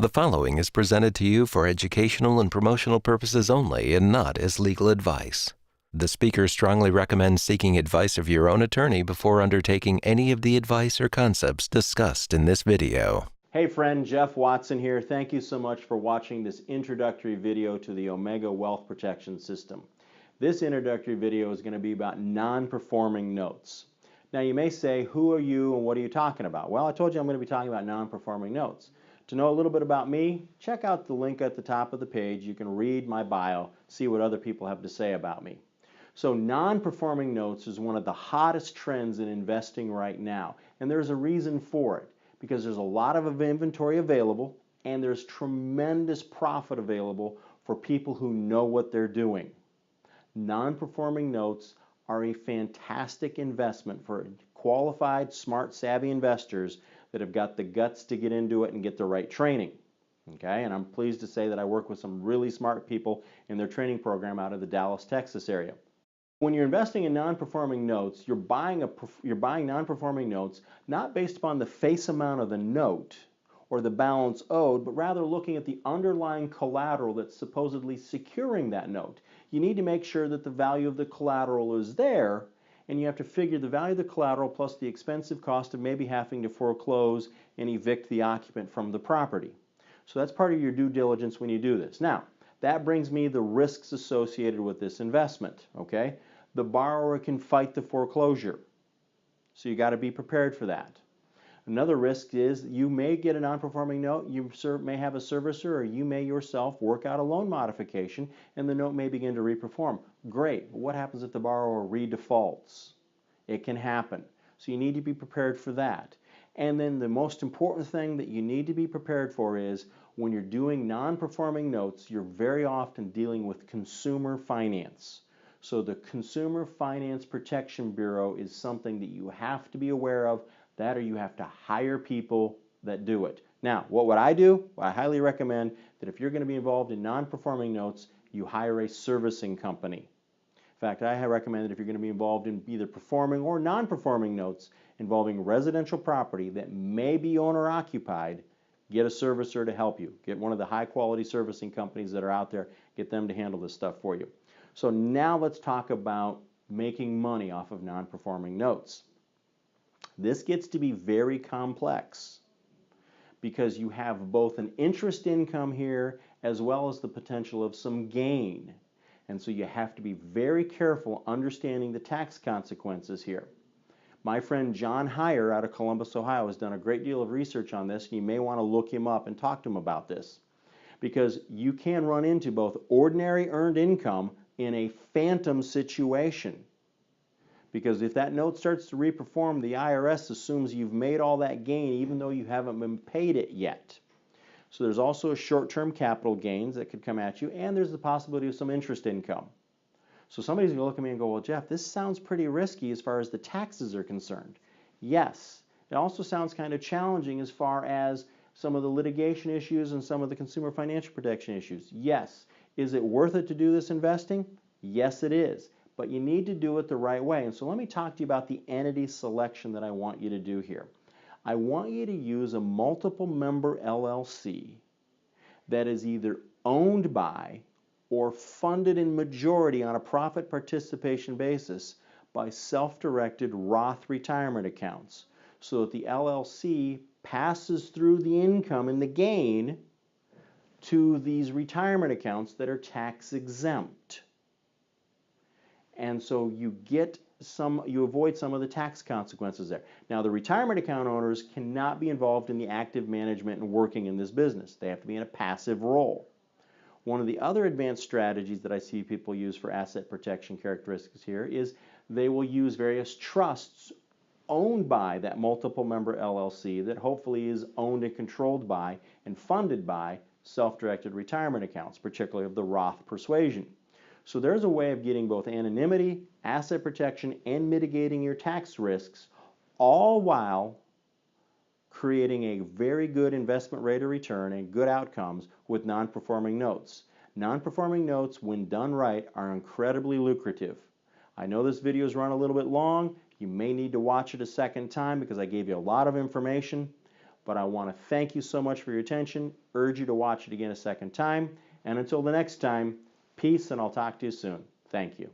The following is presented to you for educational and promotional purposes only and not as legal advice. The speaker strongly recommends seeking advice of your own attorney before undertaking any of the advice or concepts discussed in this video. Hey friend, Jeff Watson here. Thank you so much for watching this introductory video to the Omega Wealth Protection System. This introductory video is going to be about non-performing notes. Now you may say, who are you and what are you talking about? Well, I told you I'm going to be talking about non-performing notes. To know a little bit about me, check out the link at the top of the page. You can read my bio, see what other people have to say about me. So non-performing notes is one of the hottest trends in investing right now, and there's a reason for it, because there's a lot of inventory available and there's tremendous profit available for people who know what they're doing. Non-performing notes are a fantastic investment for qualified, smart, savvy investors that have got the guts to get into it and get the right training. Okay, and I'm pleased to say that I work with some really smart people in their training program out of the Dallas, Texas area. When you're investing in non-performing notes, you're buying non-performing notes not based upon the face amount of the note or the balance owed, but rather looking at the underlying collateral that's supposedly securing that note. You need to make sure that the value of the collateral is there, and you have to figure the value of the collateral plus the expensive cost of maybe having to foreclose and evict the occupant from the property. So that's part of your due diligence when you do this. Now, that brings me the risks associated with this investment, okay? The borrower can fight the foreclosure, so you got to be prepared for that. Another risk is you may get a non-performing note, you may have a servicer, or you may yourself work out a loan modification and the note may begin to reperform. Great. What happens if the borrower redefaults? It can happen. So you need to be prepared for that. And then the most important thing that you need to be prepared for is when you're doing non-performing notes, you're very often dealing with consumer finance. So the Consumer Finance Protection Bureau is something that you have to be aware of. That, or you have to hire people that do it. Now, what would I do? Well, I highly recommend that if you're going to be involved in non-performing notes, you hire a servicing company. In fact, I recommend that if you're going to be involved in either performing or non-performing notes involving residential property that may be owner-occupied, get a servicer to help you. Get one of the high-quality servicing companies that are out there. Get them to handle this stuff for you. So now let's talk about making money off of non-performing notes. This gets to be very complex because you have both an interest income here as well as the potential of some gain. And so you have to be very careful understanding the tax consequences here. My friend John Heyer out of Columbus, Ohio has done a great deal of research on this, and you may want to look him up and talk to him about this, because you can run into both ordinary earned income in a phantom situation. Because if that note starts to reperform, the IRS assumes you've made all that gain even though you haven't been paid it yet. So there's also a short-term capital gains that could come at you, and there's the possibility of some interest income. So somebody's going to look at me and go, well, Jeff, this sounds pretty risky as far as the taxes are concerned. Yes. It also sounds kind of challenging as far as some of the litigation issues and some of the consumer financial protection issues. Yes. Is it worth it to do this investing? Yes, it is. But you need to do it the right way. And so let me talk to you about the entity selection that I want you to do here. I want you to use a multiple member LLC that is either owned by or funded in majority on a profit participation basis by self-directed Roth retirement accounts, so that the LLC passes through the income and the gain to these retirement accounts that are tax exempt. And so you avoid some of the tax consequences there. Now, the retirement account owners cannot be involved in the active management and working in this business. They have to be in a passive role. One of the other advanced strategies that I see people use for asset protection characteristics here is they will use various trusts owned by that multiple member LLC that hopefully is owned and controlled by and funded by self-directed retirement accounts, particularly of the Roth persuasion. So there's a way of getting both anonymity, asset protection, and mitigating your tax risks, all while creating a very good investment rate of return and good outcomes with non-performing notes. Non-performing notes, when done right, are incredibly lucrative. I know this video is run a little bit long. You may need to watch it a second time because I gave you a lot of information. But I want to thank you so much for your attention, urge you to watch it again a second time, and until the next time, peace, and I'll talk to you soon. Thank you.